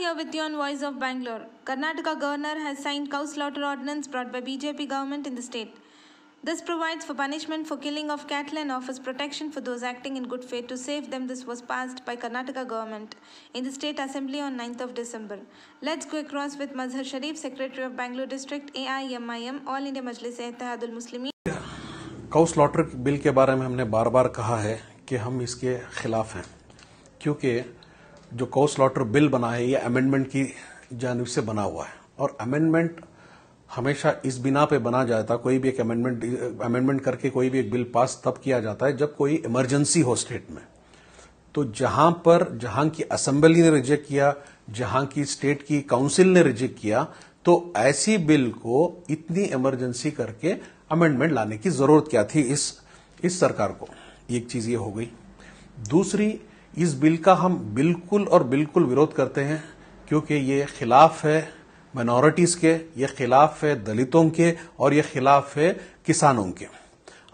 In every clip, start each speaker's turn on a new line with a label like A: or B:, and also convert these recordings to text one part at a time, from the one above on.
A: here with you on Voice of Bangalore. Karnataka governor has signed cow slaughter ordinance brought by BJP government in the state. This provides for punishment for killing of cattle and offers protection for those acting in good faith to save them. This was passed by Karnataka government in the state assembly on 9th of December. Let's go across with Mazhar Sharif, Secretary of Bangalore District, AIMIM, All India Majlis-e-Ittehadul Muslimin.
B: Cow slaughter bill के बारे में हमने बार बार कहा है कि हम इसके खिलाफ हैं, क्योंकि जो काउ स्लॉटर बिल बना है ये अमेंडमेंट की जानिब से बना हुआ है और अमेंडमेंट हमेशा इस बिना पे बना जाता, कोई भी एक अमेंडमेंट करके कोई भी एक बिल पास तब किया जाता है जब कोई इमरजेंसी हो स्टेट में। तो जहां की असेंबली ने रिजेक्ट किया, जहां की स्टेट की काउंसिल ने रिजेक्ट किया, तो ऐसी बिल को इतनी इमरजेंसी करके अमेंडमेंट लाने की जरूरत क्या थी इस सरकार को। एक चीज ये हो गई। दूसरी, इस बिल का हम बिल्कुल और बिल्कुल विरोध करते हैं, क्योंकि ये खिलाफ है माइनॉरिटीज के, ये खिलाफ है दलितों के और ये खिलाफ है किसानों के।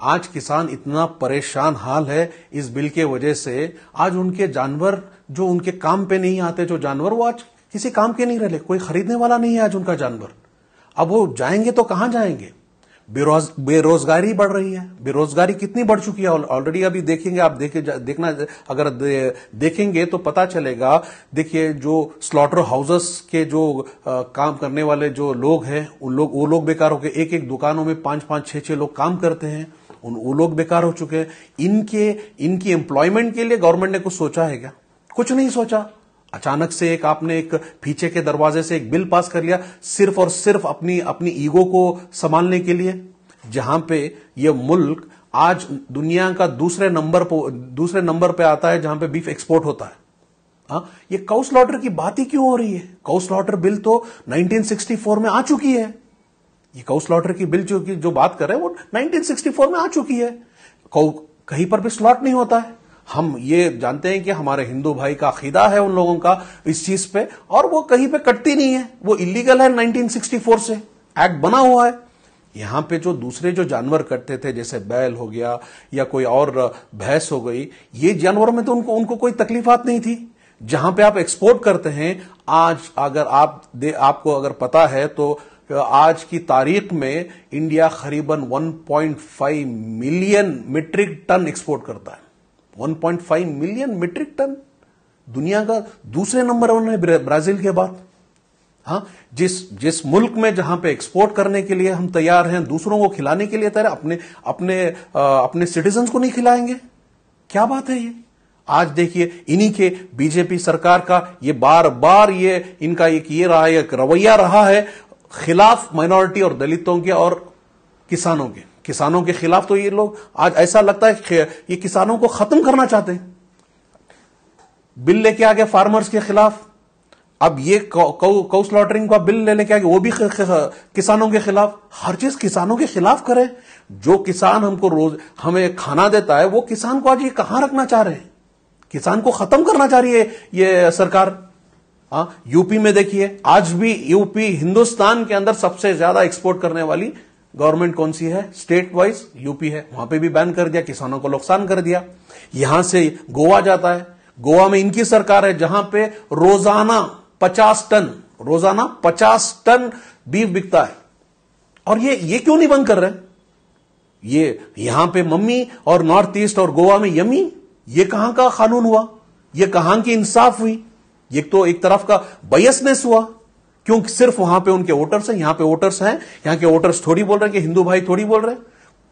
B: आज किसान इतना परेशान हाल है इस बिल के वजह से। आज उनके जानवर जो उनके काम पे नहीं आते, जो जानवर वो आज किसी काम के नहीं रहे, कोई खरीदने वाला नहीं है आज उनका जानवर। अब वो जाएंगे तो कहां जाएंगे? बेरोजगारी बढ़ रही है। बेरोजगारी कितनी बढ़ चुकी है ऑलरेडी। अभी देखेंगे, आप देखना, अगर देखेंगे तो पता चलेगा। देखिए, जो स्लॉटर हाउसेस के जो काम करने वाले जो लोग हैं, वो लोग बेकार हो गए। एक दुकानों में 5-5, 6-6 लोग काम करते हैं, वो लोग बेकार हो चुके हैं। इनकी एम्प्लॉयमेंट के लिए गवर्नमेंट ने कुछ सोचा है क्या? कुछ नहीं सोचा। अचानक से आपने एक पीछे के दरवाजे से एक बिल पास कर लिया, सिर्फ और सिर्फ अपनी ईगो को संभालने के लिए, जहां पे ये मुल्क आज दुनिया का दूसरे नंबर पे आता है जहां पे बीफ एक्सपोर्ट होता है। ये काउ स्लॉटर की बात ही क्यों हो रही है? काउ स्लॉटर बिल तो 1964 में आ चुकी है। ये काउ स्लॉटर की बिल जो बात कर रहे हैं वो 1964 में आ चुकी है। कहीं पर भी स्लॉट नहीं होता है। हम ये जानते हैं कि हमारे हिंदू भाई का अकीदा है उन लोगों का इस चीज पे, और वो कहीं पे कटती नहीं है। वो इलीगल है 1964 से, एक्ट बना हुआ है। यहां पे जो दूसरे जो जानवर कटते थे, जैसे बैल हो गया या कोई और भैंस हो गई, ये जानवरों में तो उनको कोई तकलीफात नहीं थी। जहां पे आप एक्सपोर्ट करते हैं, आज अगर आपको अगर पता है तो आज की तारीख में इंडिया करीबन 1.5 मिलियन मीट्रिक टन एक्सपोर्ट करता है। 1.5 मिलियन मीट्रिक टन, दुनिया का दूसरे नंबर वन है ब्राजील के बाद। जिस मुल्क में जहां पे एक्सपोर्ट करने के लिए हम तैयार हैं, दूसरों को खिलाने के लिए तैयार, अपने सिटीजन्स को नहीं खिलाएंगे? क्या बात है ये? आज देखिए, इन्हीं के बीजेपी सरकार का ये बार बार इनका एक रवैया रहा है खिलाफ माइनॉरिटी और दलितों के और किसानों के खिलाफ। तो ये लोग आज ऐसा लगता है कि ये किसानों को खत्म करना चाहते हैं। बिल लेके आ गए फार्मर्स के खिलाफ। अब ये काउ स्लॉटरिंग का बिल लेके आ गए, वो भी किसानों के खिलाफ। हर चीज किसानों के खिलाफ करे। जो किसान हमको हमें खाना देता है, वो किसान को आज ये कहां रखना चाह रहे हैं? किसान को खत्म करना चाह रही है ये सरकार। यूपी में देखिए, आज भी यूपी हिंदुस्तान के अंदर सबसे ज्यादा एक्सपोर्ट करने वाली गवर्नमेंट कौन सी है? स्टेट वाइज यूपी है। वहां पे भी बैन कर दिया, किसानों को नुकसान कर दिया। यहां से गोवा जाता है, गोवा में इनकी सरकार है, जहां पे रोजाना 50 टन बीफ बिकता है। और ये क्यों नहीं बंद कर रहे? ये यहां पे मम्मी और नॉर्थ ईस्ट और गोवा में यमी, ये कहां का कानून हुआ? ये कहां की इंसाफ हुई? ये तो एक तरफ का बायसनेस हुआ, क्योंकि सिर्फ वहां पे उनके वोटर्स हैं, यहां पे वोटर्स हैं। यहां के वोटर्स थोड़ी बोल रहे हैं कि हिंदू भाई थोड़ी बोल रहे हैं।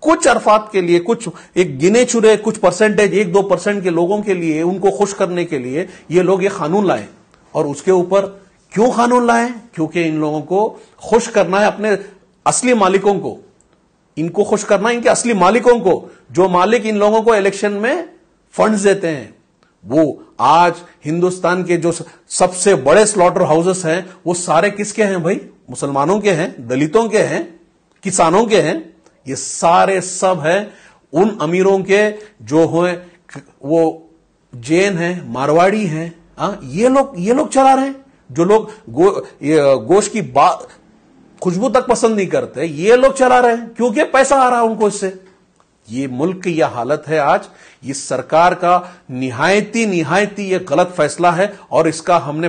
B: कुछ अरफात के लिए, कुछ एक गिने चुने कुछ परसेंटेज, 1-2% के लोगों के लिए, उनको खुश करने के लिए ये लोग ये कानून लाए। और उसके ऊपर क्यों कानून लाए? क्योंकि इन लोगों को खुश करना है अपने असली मालिकों को। इनको खुश करना है इनके असली मालिकों को, जो मालिक इन लोगों को इलेक्शन में फंड्स देते हैं। वो आज हिंदुस्तान के जो सबसे बड़े स्लॉटर हाउसेस हैं, वो सारे किसके हैं भाई? मुसलमानों के हैं, दलितों के हैं, किसानों के हैं। ये सारे सब हैं उन अमीरों के जो हैं, वो जैन हैं, मारवाड़ी हैं। ये लोग चला रहे हैं। जो लोग गोश्त की खुशबू तक पसंद नहीं करते, ये लोग चला रहे हैं, क्योंकि पैसा आ रहा है उनको इससे। ये मुल्क की यह हालत है आज, ये सरकार का निहायती ये गलत फैसला है। और इसका हमने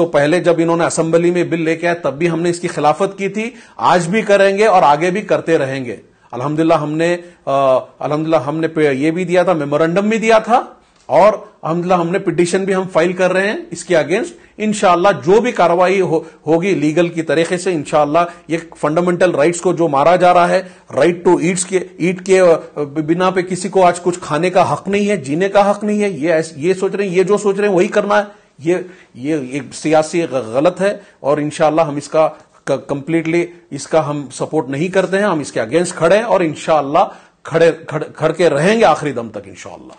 B: पहले जब इन्होंने असेंबली में बिल लेके आए तब भी हमने इसकी खिलाफत की थी, आज भी करेंगे और आगे भी करते रहेंगे। अल्हम्दुलिल्लाह हमने ये भी दिया था, मेमोरेंडम भी दिया था, और अल्हम्दुलिल्लाह हमने पिटीशन भी हम फाइल कर रहे हैं इसके अगेंस्ट। इंशाअल्लाह जो भी कार्रवाई होगी लीगल की तरीके से, इंशाअल्लाह ये फंडामेंटल राइट्स को जो मारा जा रहा है, राइट टू ईट के बिना पे किसी को आज कुछ खाने का हक नहीं है, जीने का हक नहीं है, ये सोच रहे हैं, ये जो सोच रहे हैं वही करना है, ये एक सियासी गलत है। और इंशाअल्लाह हम इसका कंप्लीटली इसका हम सपोर्ट नहीं करते हैं, हम इसके अगेंस्ट खड़े हैं और इंशाअल्लाह खड़े के रहेंगे आखिरी दम तक इंशाअल्लाह।